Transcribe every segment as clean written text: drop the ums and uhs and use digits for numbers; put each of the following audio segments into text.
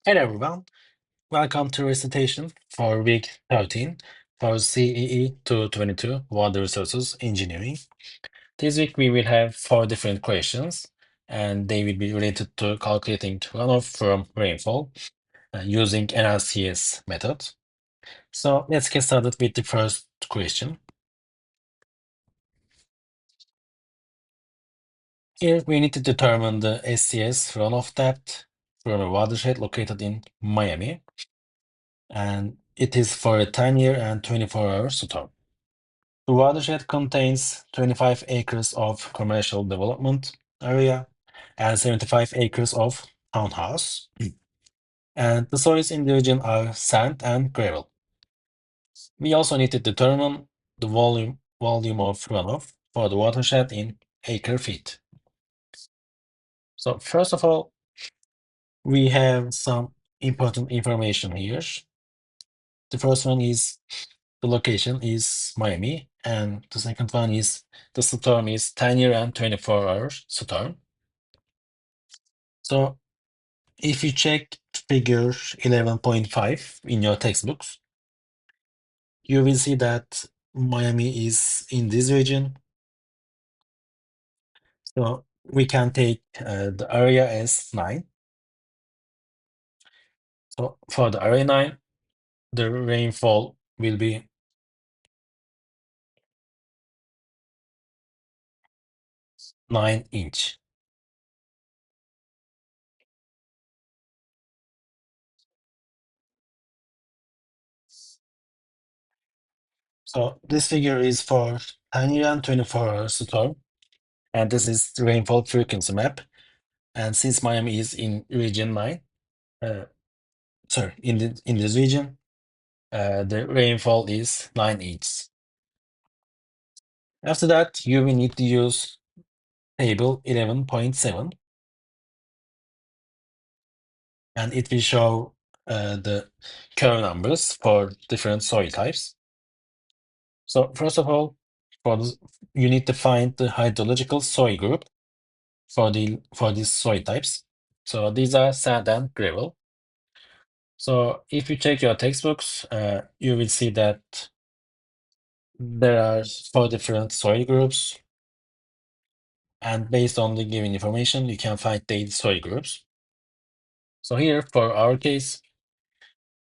Hello everyone, welcome to Recitation for week 13 for CEE222 Water Resources Engineering. This week we will have 4 different questions and they will be related to calculating runoff from rainfall using NRCS method. So let's get started with the first question. Here we need to determine the SCS runoff depth from a watershed located in Miami, and it is for a 10-year and 24-hour storm. The watershed contains 25 acres of commercial development area and 75 acres of townhouse. And the soils in the region are sand and gravel. We also need to determine the volume of runoff for the watershed in acre feet. So first of all, we have some important information here. The first one is the location is Miami, and the second one is the storm is 10-year and 24-hour storm. So if you check figure 11.5 in your textbooks, you will see that Miami is in this region. So we can take the area as 9. So for the area 9, the rainfall will be 9 inch. So this figure is for 10-year and 24-hour storm, and this is the rainfall frequency map. And since Miami is in region 9, in this region, the rainfall is 9 inches. After that, you will need to use table 11.7, and it will show the curve numbers for different soil types. So first of all, you need to find the hydrological soil group for these soil types. So these are sand and gravel. So if you check your textbooks, you will see that there are 4 different soil groups, and based on the given information, you can find the soil groups. So here, for our case,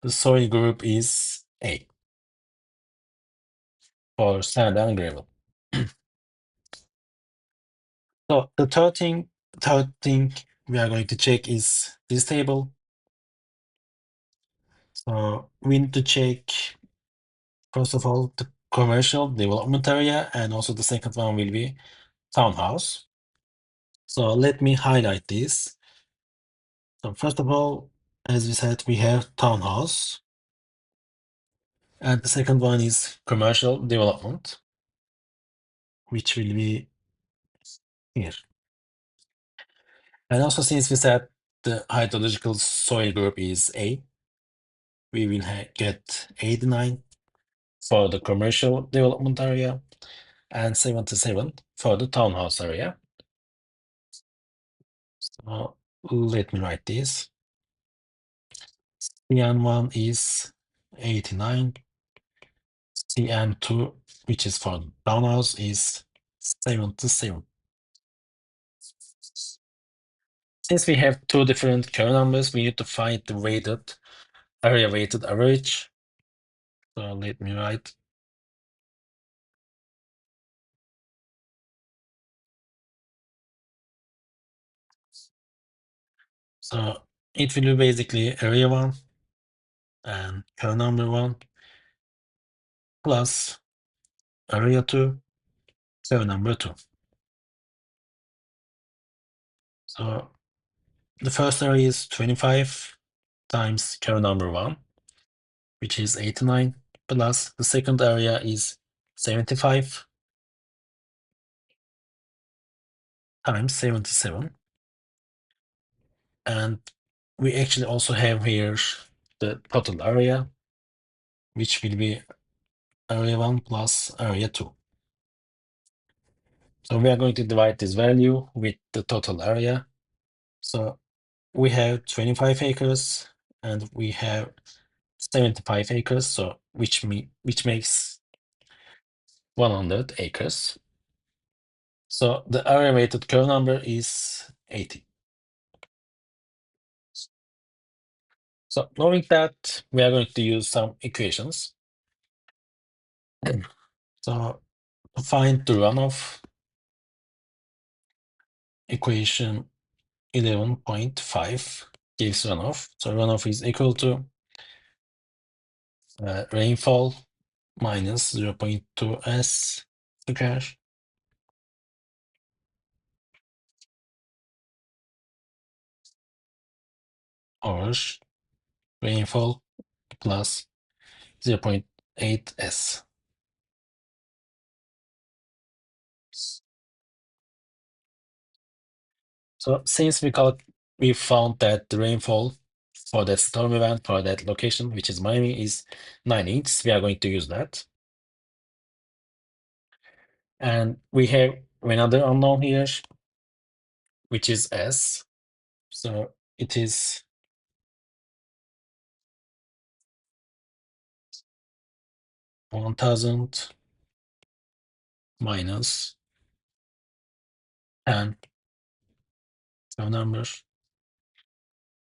the soil group is A for sand and gravel. So the third thing we are going to check is this table. So we need to check, first of all, the commercial development area, and also the second one will be townhouse. So let me highlight this. So first of all, as we said, we have townhouse, and the second one is commercial development, which will be here. And also, since we said the hydrological soil group is A, we will get 89 for the commercial development area and 77 for the townhouse area. So let me write this. CN1 is 89. CN2, which is for townhouse, is 77. Since we have 2 different curve numbers, we need to find the area weighted average. So let me write. So it will be basically area 1 and curve number 1 plus area 2, curve number 2. So the first area is 25 times curve number 1, which is 89, plus the second area is 75 times 77. And we actually also have here the total area, which will be area 1 plus area 2. So we are going to divide this value with the total area. So we have 25 acres and we have 75 acres, so which makes 100 acres. So the area weighted curve number is 80. So knowing that, we are going to use some equations. So to find the runoff, equation 11.5 gives runoff. So runoff is equal to rainfall minus 0.2 s square over rainfall plus 0.8 s. So since we found that the rainfall for that storm event for that location, which is Miami, is 9 inches, we are going to use that. And we have another unknown here, which is s. So it is 1000 minus 10 curve numbers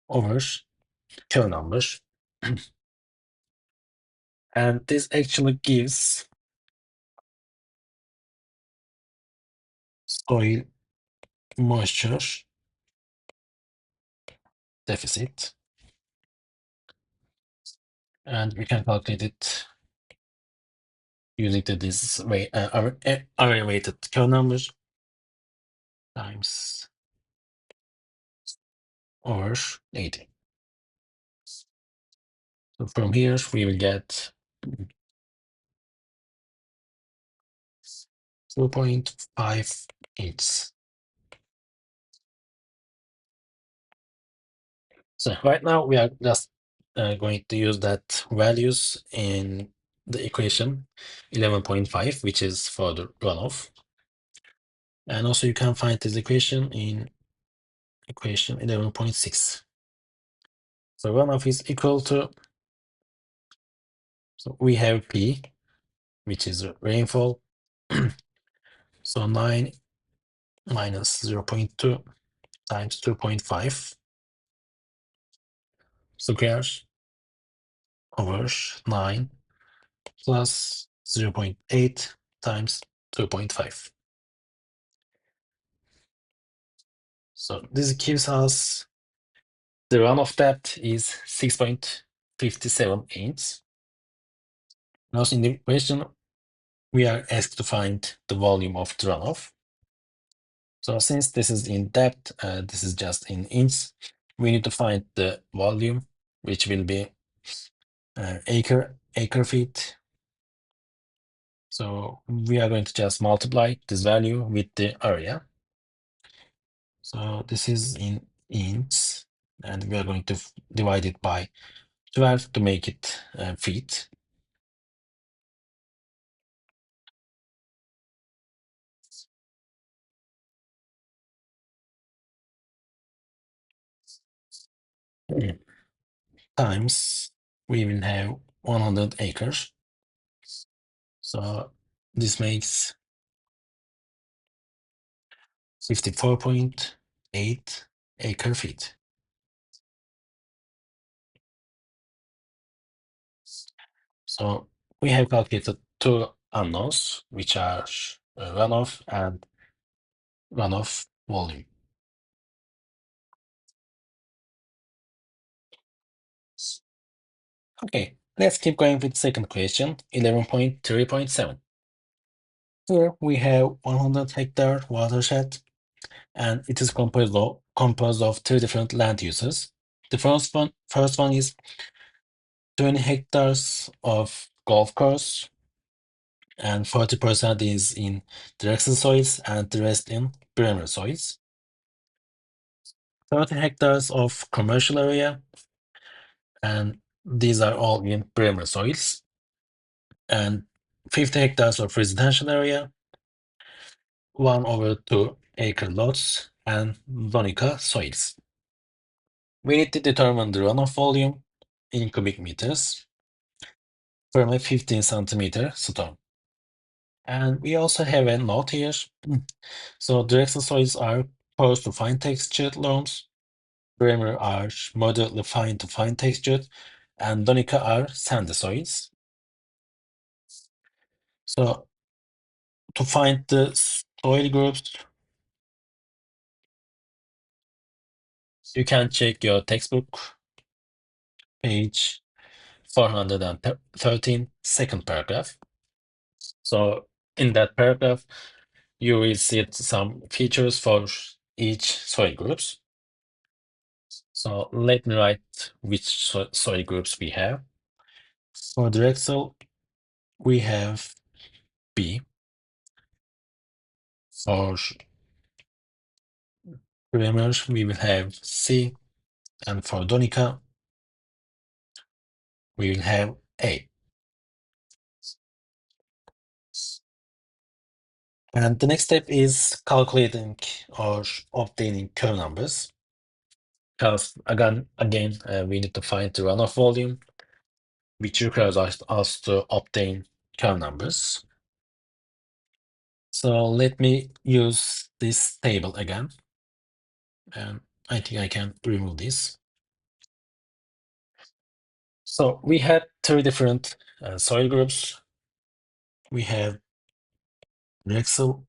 over curve numbers. And this actually gives soil moisture deficit. And we can calculate it using this way, area weighted curve numbers times over 80. So from here, we will get 2.58. So right now we are just going to use that values in the equation 11.5, which is for the runoff. And also you can find this equation in equation 11.6. So runoff is equal to, so we have P, which is rainfall. So 9 minus 0.2 times 2.5 squares over 9 plus 0.8 times 2.5. So this gives us the runoff depth is 6.57 inches. Now in the question, we are asked to find the volume of the runoff. So since this is in depth, this is just in inches, we need to find the volume, which will be acre feet. So we are going to just multiply this value with the area. So this is in inches, and we are going to divide it by 12 to make it feet. Times we will have 100 acres. So this makes 54.8 acre feet. So we have calculated two unknowns, which are runoff and runoff volume. Okay, let's keep going with the second question, 11.3.7. Here we have 100 hectare watershed, and it is composed of three different land uses. The first one is 20 hectares of golf course, and 40% is in directional soils and the rest in primary soils. 30 hectares of commercial area, and these are all in primary soils, and 50 hectares of residential area, 1/2 acre lots, and Donica soils. We need to determine the runoff volume, in cubic meters from a 15 centimeter storm. And we also have a note here. So directional soils are porous to fine textured loams. Bremer are moderately fine to fine textured, and Donica are sandy soils. So to find the soil groups, you can check your textbook, page 413, second paragraph. So in that paragraph, you will see some features for each soil groups. So let me write which soil groups we have. For the Excel, we have B. For Bremer, we will have C. And for Donica, we will have A. And the next step is calculating or obtaining curve numbers. Because again, we need to find the runoff volume, which requires us to obtain curve numbers. So let me use this table again. And I think I can remove this. So we had three different soil groups. We have Rexel,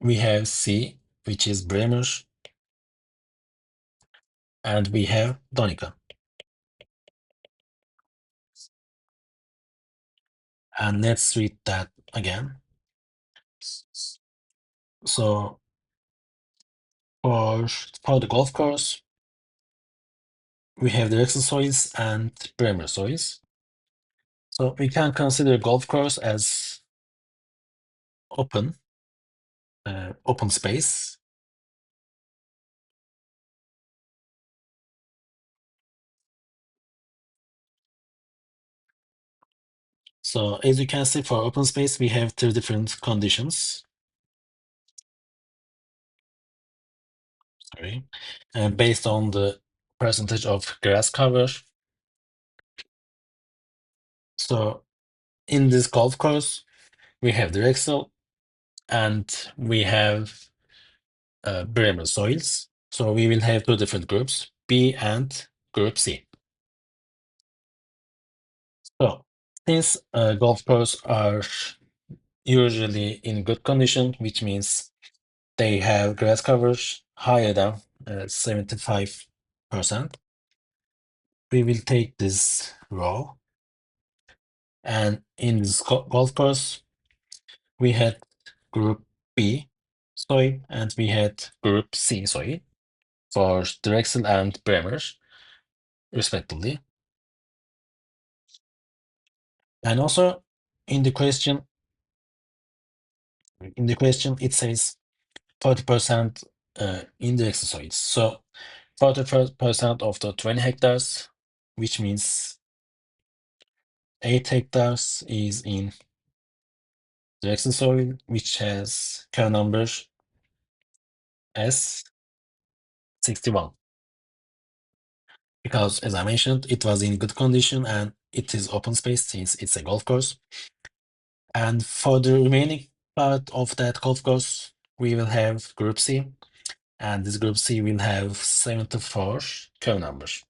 we have C, which is Bremer, and we have Donica. And let's read that again. So for the golf course, we have the Rexel soils and Bremer soils. So we can consider golf course as open space. So as you can see, for open space, we have two different conditions. Sorry, based on the percentage of grass cover. So in this golf course, we have the Rexel and we have Bremer soils. So we will have two different groups, B and group C. So since golf courses are usually in good condition, which means they have grass coverage higher than 75%, we will take this row. And in this golf course, we had group B soil and we had group C soil for Drexel and Bremer, respectively. And also in the question, it says 40% in the exercise. So 40% of the 20 hectares, which means 8 hectares is in the exercise soil, which has curve number S61. Because as I mentioned, it was in good condition and it is open space since it's a golf course. And for the remaining part of that golf course, we will have group C, and this group C will have 74 curve numbers.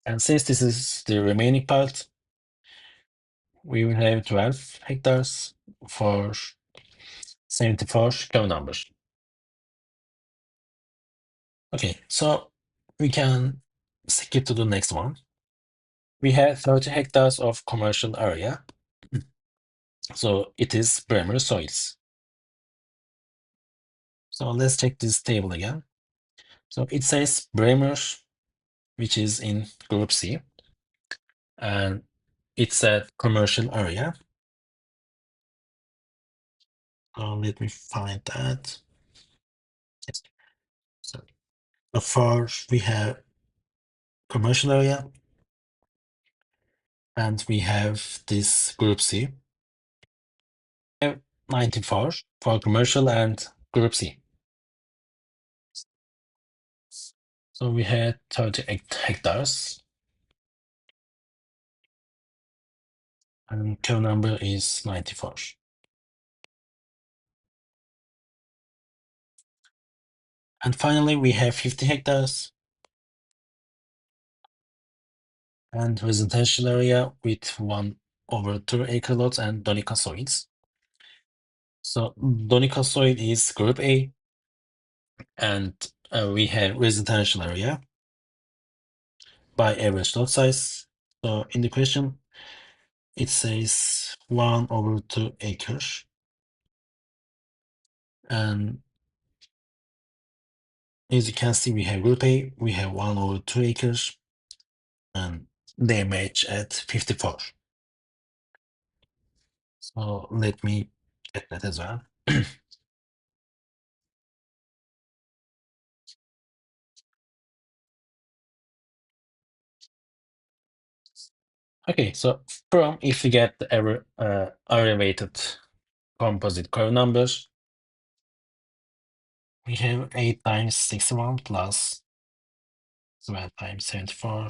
And since this is the remaining part, we will have 12 hectares for 74 curve numbers. Okay, so we can skip to the next one. We have 30 hectares of commercial area. So it is Bremer soils. So let's check this table again. So it says Bremer, which is in group C, and it's a commercial area. Let me find that. Yes. So first we have commercial area, and we have this group C. We have 94 for commercial and group C. So we had 30 hectares, and curve number is 94. And finally, we have 50 hectares and residential area with 1/2 acre lots and Donica soils. So Donica soil is group A, and we have residential area by average lot size. So in the question, it says 1/2 acres, and as you can see, we have group A, we have 1/2 acres, and they match at 54. So let me get that as well. Okay, so from if we get the area-weighted composite curve numbers, we have 8 times 61 plus 12 times 74,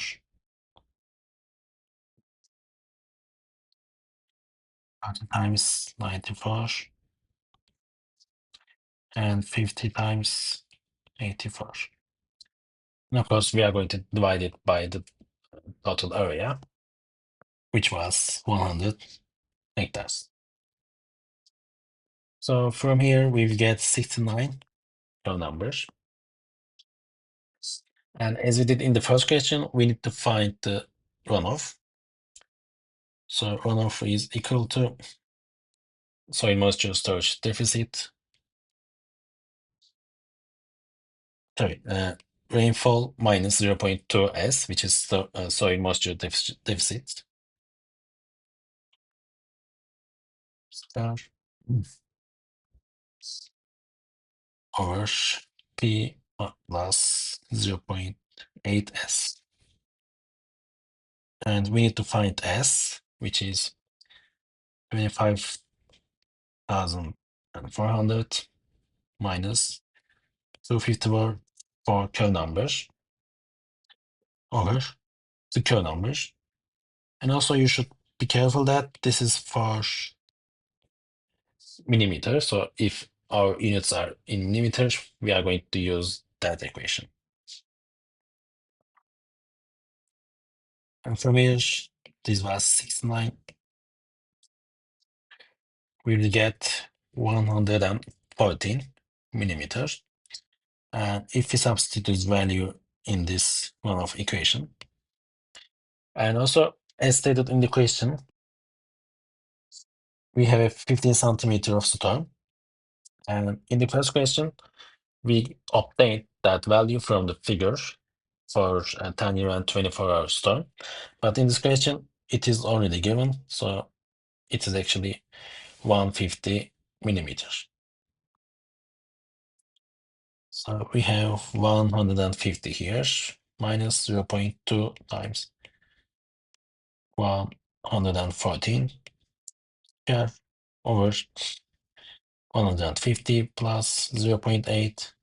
30 times 94, and 50 times 84. And of course, we are going to divide it by the total area, which was 100 hectares. So from here, we get 69 curve numbers. And as we did in the first question, we need to find the runoff. So runoff is equal to soil moisture storage deficit. Sorry, rainfall minus 0.2 S, which is the soil moisture deficit. Star over P plus 0.8 S. And we need to find S, which is 25,400 minus 254 for curve numbers over the curve numbers. And also you should be careful that this is for millimeters. So if our units are in millimeters, we are going to use that equation. And from here, this was 69. We will get 114 millimeters. And if we substitute this value in this runoff equation, and also as stated in the question, we have a 15 centimeter of storm. And in the first question, we obtained that value from the figure for a 10-year and 24-hour storm. But in this question, it is already given, so it is actually 150 millimeters. So we have 150 here, minus 0.2 times 114 here over 150 plus 0.8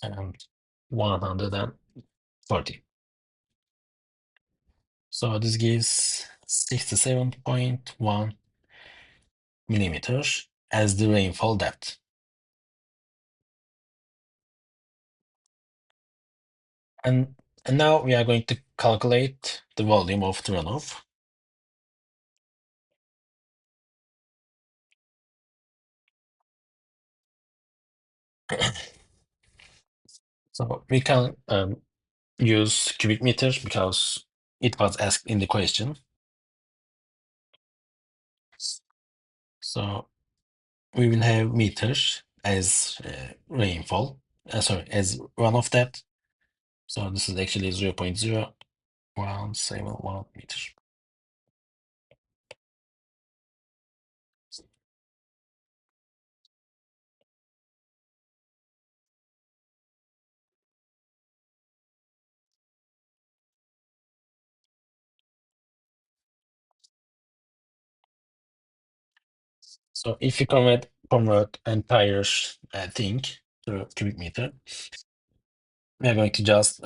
and 140. So this gives 67.1 millimeters as the rainfall depth. And now we are going to calculate the volume of the runoff. So we can use cubic meters because it was asked in the question. So we will have meters as rainfall, sorry, as runoff depth. So this is actually 0.0171 meters. So if you convert entire thing to cubic meter, we are going to just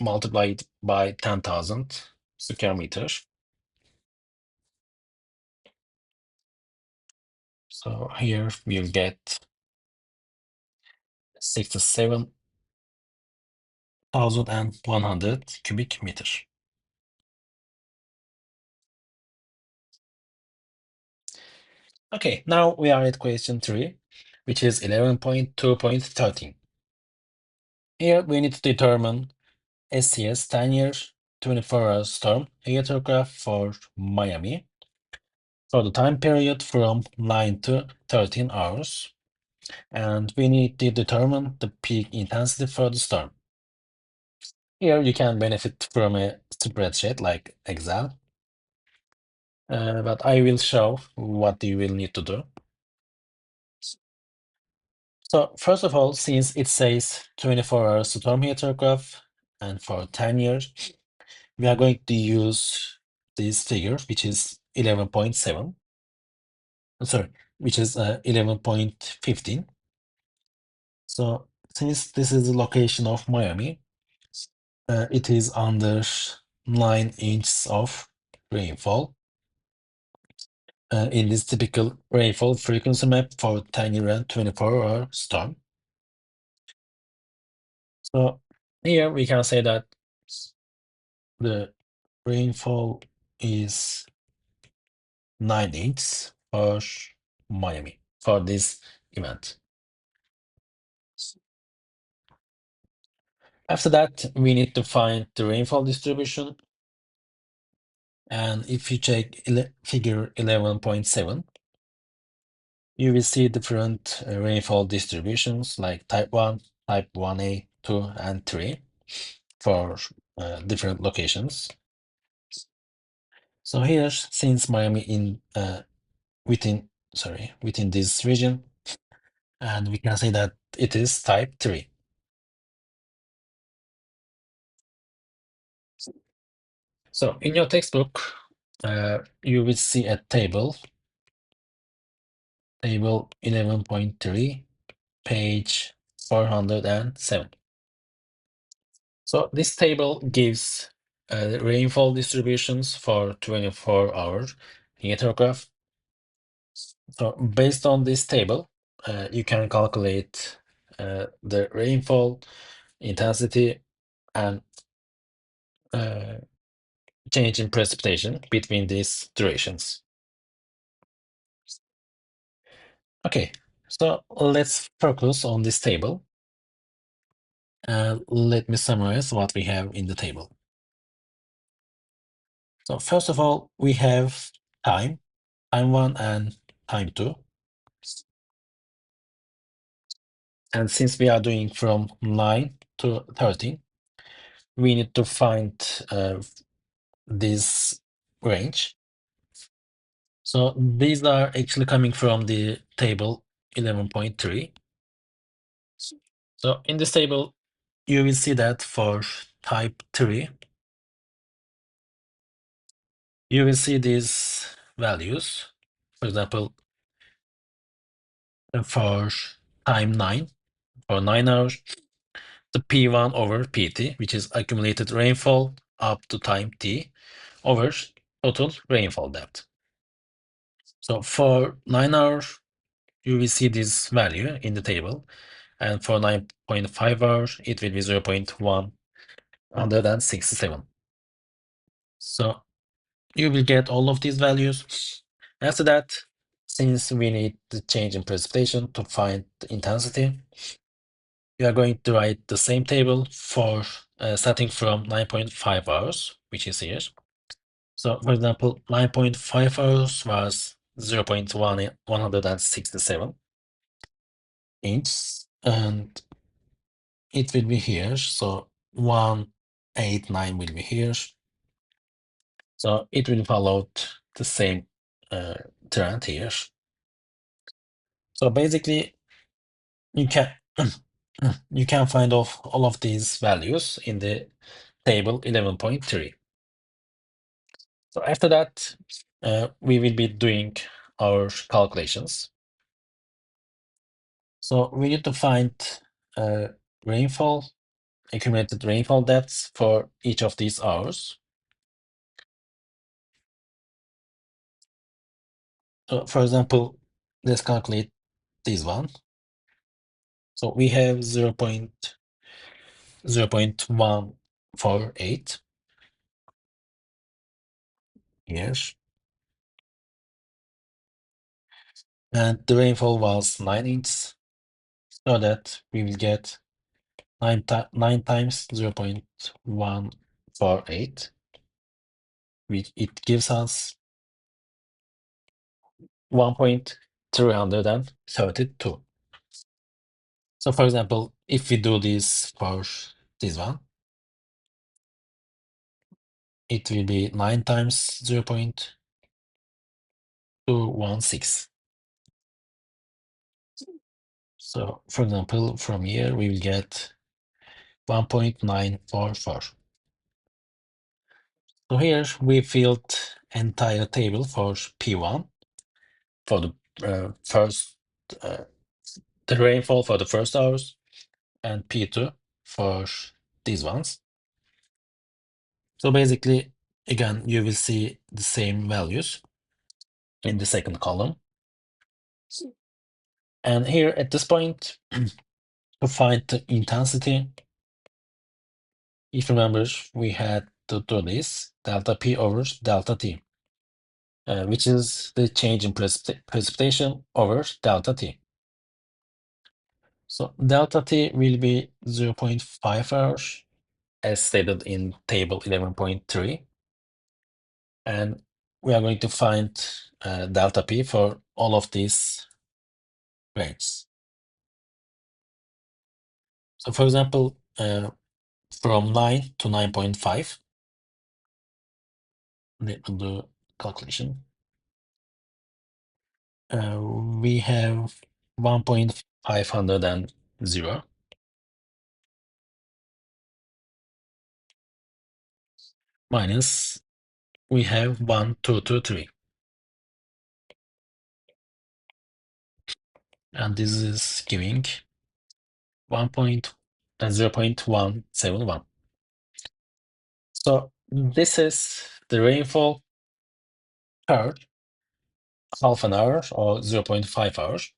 multiply it by 10,000 square meters. So here we'll get 67,100 cubic meters. Okay, now we are at question 3, which is 11.2.13. Here we need to determine SCS 10-year 24-hour storm hydrograph for Miami for the time period from 9 to 13 hours. And we need to determine the peak intensity for the storm. Here you can benefit from a spreadsheet like Excel, but I will show what you will need to do. So first of all, since it says 24-hour storm hydrograph and for 10 years, we are going to use this figure, which is 11.7. Sorry, which is 11.15. So since this is the location of Miami, it is under 9 inches of rainfall in this typical rainfall frequency map for 10-year and 24-hour storm. So here we can say that the rainfall is 9 inches for Miami for this event. After that, we need to find the rainfall distribution. And if you check figure 11.7, you will see different rainfall distributions like type 1, type 1A, 2, and 3 for different locations. So here, since Miami in within this region, and we can say that it is type 3. So in your textbook, you will see a table 11.3, page 407. So this table gives rainfall distributions for 24-hour hydrograph. So based on this table, you can calculate the rainfall intensity and change in precipitation between these durations. Okay, so let's focus on this table. Let me summarize what we have in the table. So first of all, we have time 1 and time 2. And since we are doing from 9 to 13, we need to find this range. So these are actually coming from the table 11.3. So in this table, you will see that for type 3, you will see these values. For example, for time 9, for 9 hours, the P1 over PT, which is accumulated rainfall up to time T, over total rainfall depth. So for 9 hours, you will see this value in the table, and for 9.5 hours, it will be 0.167. So you will get all of these values. After that, since we need the change in precipitation to find the intensity, we are going to write the same table for starting from 9.5 hours, which is here. So for example, 9.5 hours was 0.167 inches, and it will be here. So 189 will be here. So it will follow the same trend here. So basically, you can you can find all of these values in the table 11.3. So after that, we will be doing our calculations. So we need to find rainfall accumulated rainfall depths for each of these hours. So for example, let's calculate this one. So we have 0.148 here, and the rainfall was 9 inches, so that we will get 9 times 0.148, which it gives us 1.332. So for example, if we do this for this one, it will be 9 times 0.216. So for example, from here we will get 1.944. So here we filled entire table for P1 for the first the rainfall for the first hours, and P2 for these ones. So basically, again, you will see the same values in the second column. And here at this point, to find the intensity, if you remember, we had to do this delta P over delta T, which is the change in precipitation over delta T. So delta T will be 0.5 hours, as stated in table 11.3. And we are going to find delta P for all of these rates. So for example, from 9 to 9.5, let me do calculation. We have 1.500 minus we have 1,223, and this is giving 0.171. So this is the rainfall per half an hour or 0.5 hours.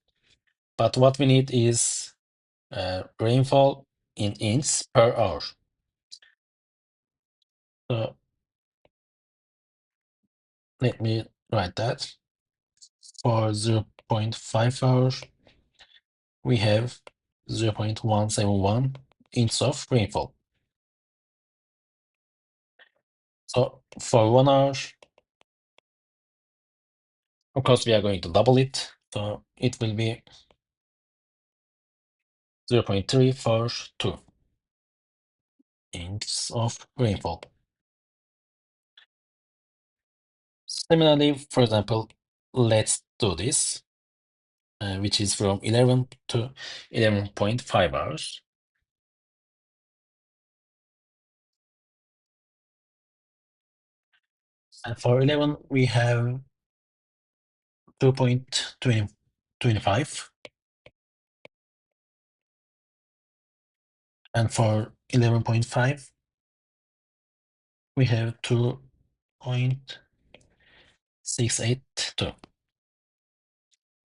But what we need is rainfall in inches per hour. So let me write that. For 0.5 hours, we have 0.171 inches of rainfall. So for 1 hour, of course, we are going to double it. So it will be 0.342 inches of rainfall. Similarly, for example, let's do this, which is from 11 to 11.5 hours. And for 11, we have 2.25. And for 11.5, we have 2.682.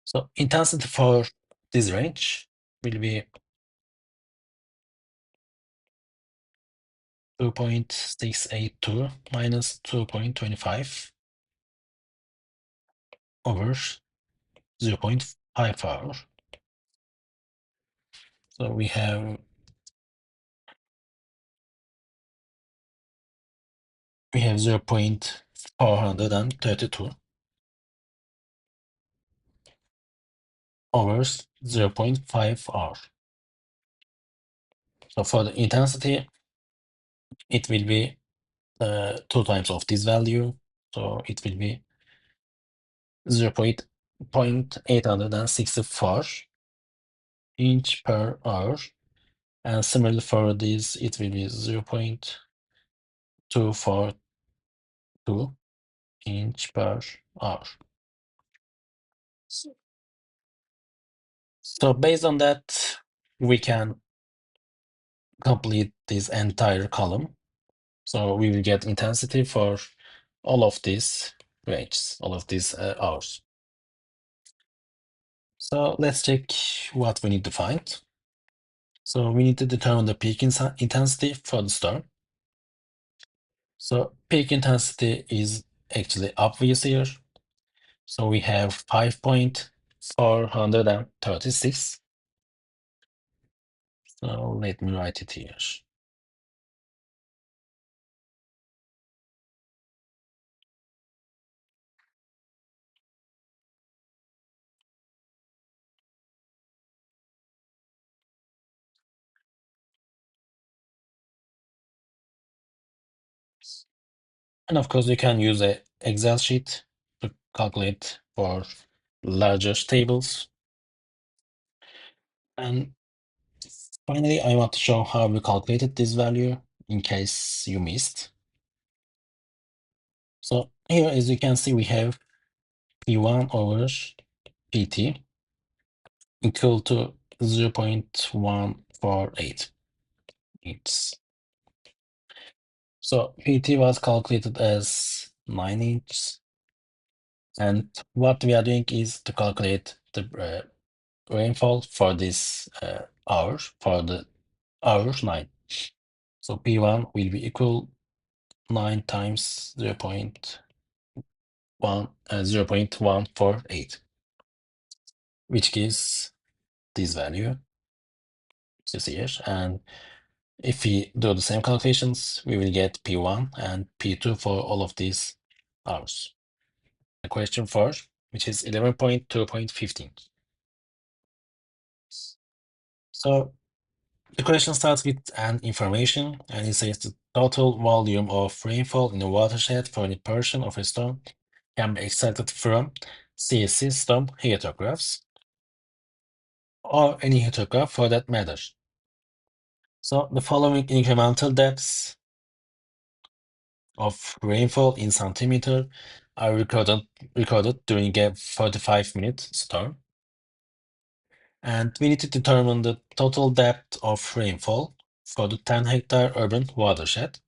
So intensity for this range will be 2.682 minus 2.25 over 0.5 hour. So we have 0.432 over 0.5 hour. So for the intensity, it will be 2 times of this value. So it will be 0.864 inch per hour. And similarly for this, it will be 0.242 inch per hour. So based on that, we can complete this entire column. So we will get intensity for all of these ranges, all of these hours. So let's check what we need to find. So we need to determine the peak intensity for the storm. So peak intensity is actually obvious here. So we have 5.436. So let me write it here. And of course, you can use an Excel sheet to calculate for larger tables. And finally, I want to show how we calculated this value in case you missed. So here, as you can see, we have P1 over PT equal to 0.148. So PT was calculated as 9 inches. And what we are doing is to calculate the rainfall for this hour, for the hour 9. So P1 will be equal 9 times 0.148, which gives this value, which is here. And if we do the same calculations, we will get P1 and P2 for all of these hours. The question 4, which is 11.2.15. So the question starts with an information, and it says the total volume of rainfall in a watershed for any portion of a storm can be extracted from CEC storm heatographs, or any heatograph for that matter. So the following incremental depths of rainfall in centimeter are recorded during a 45-minute storm. And we need to determine the total depth of rainfall for the 10-hectare urban watershed,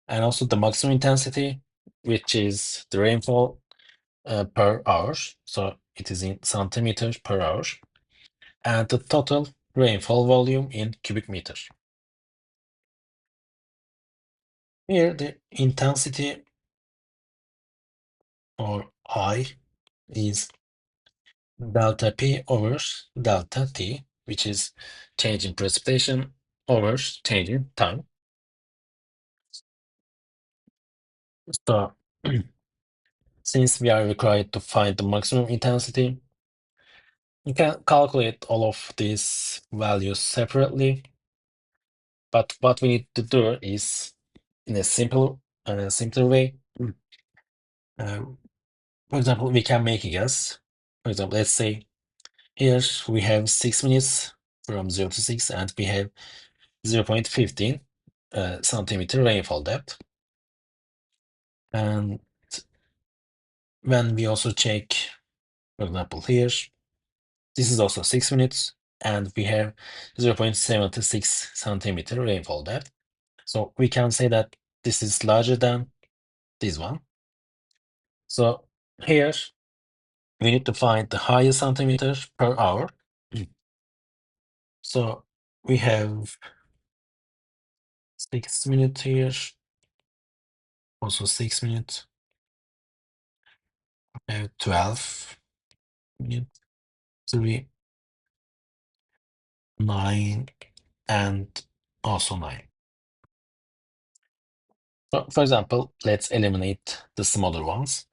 and also the maximum intensity, which is the rainfall per hour. So it is in centimeters per hour, and the total rainfall volume in cubic meters. Here, the intensity, or I, is delta P over delta T, which is change in precipitation over change in time. So since we are required to find the maximum intensity, you can calculate all of these values separately, but what we need to do is in a simpler way. For example, we can make a guess. For example, let's say here we have 6 minutes from 0 to 6, and we have 0.15 centimeter rainfall depth. And when we also check, for example, here, this is also 6 minutes, and we have 0.76 centimeter rainfall depth. So we can say that this is larger than this one. So here we need to find the highest centimeters per hour. So we have 6 minutes here, also 6 minutes, 12 minutes, 3, 9, and also 9. So for example, let's eliminate the smaller ones.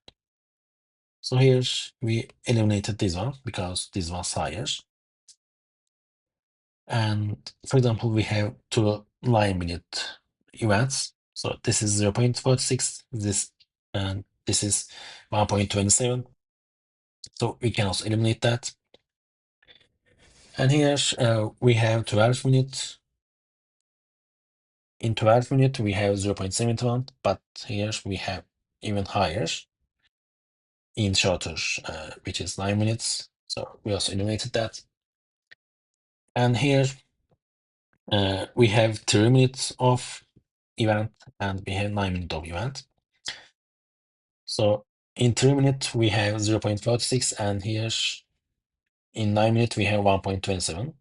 So here we eliminated this one because this one's higher. And for example, we have 2 9-minute events. So this is 0.46, this, and this is 1.27. So we can also eliminate that. And here we have 12 minutes. In 12 minutes, we have 0.71, but here we have even higher in shorter, which is 9 minutes. So we also eliminated that. And here We have 3 minutes of event and we have 9 minutes of event. So in 3 minutes we have 0.46 and here in 9 minutes we have 1.27.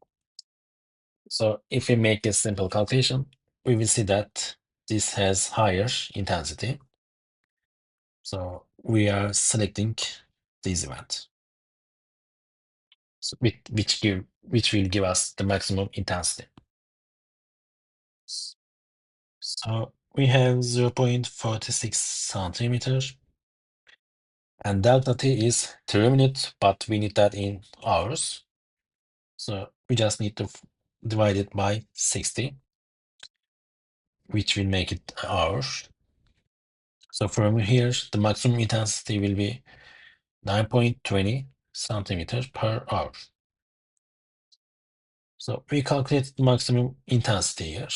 So if we make a simple calculation, we will see that this has higher intensity. So we are selecting this event, so which will give us the maximum intensity. So we have 0.46 centimeters, and delta T is 3 minutes, but we need that in hours. So we just need to divide it by 60, which will make it hours. So from here, the maximum intensity will be 9.20 centimeters per hour. So we calculate the maximum intensity here.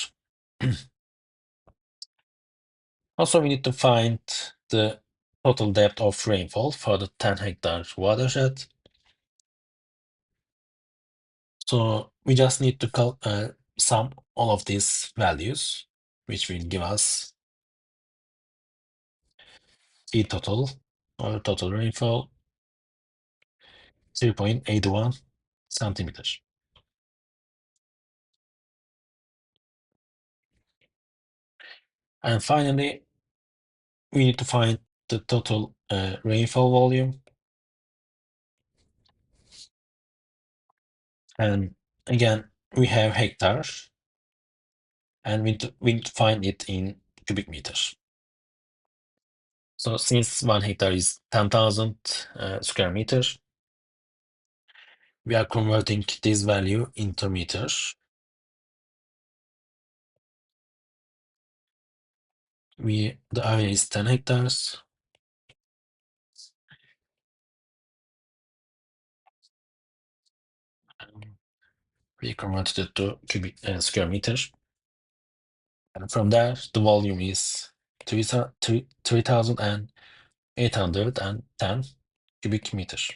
Also, we need to find the total depth of rainfall for the 10 hectare watershed. So we just need to sum all of these values, which will give us the total or total rainfall 0.81 centimeters. And finally, we need to find the total rainfall volume. And again, we have hectares, and we need to find it in cubic meters. So since 1 hectare is 10,000 square meters, we are converting this value into meters. The area is 10 hectares. We converted it to cubic square meters. And from there, the volume is 3,810 cubic meters.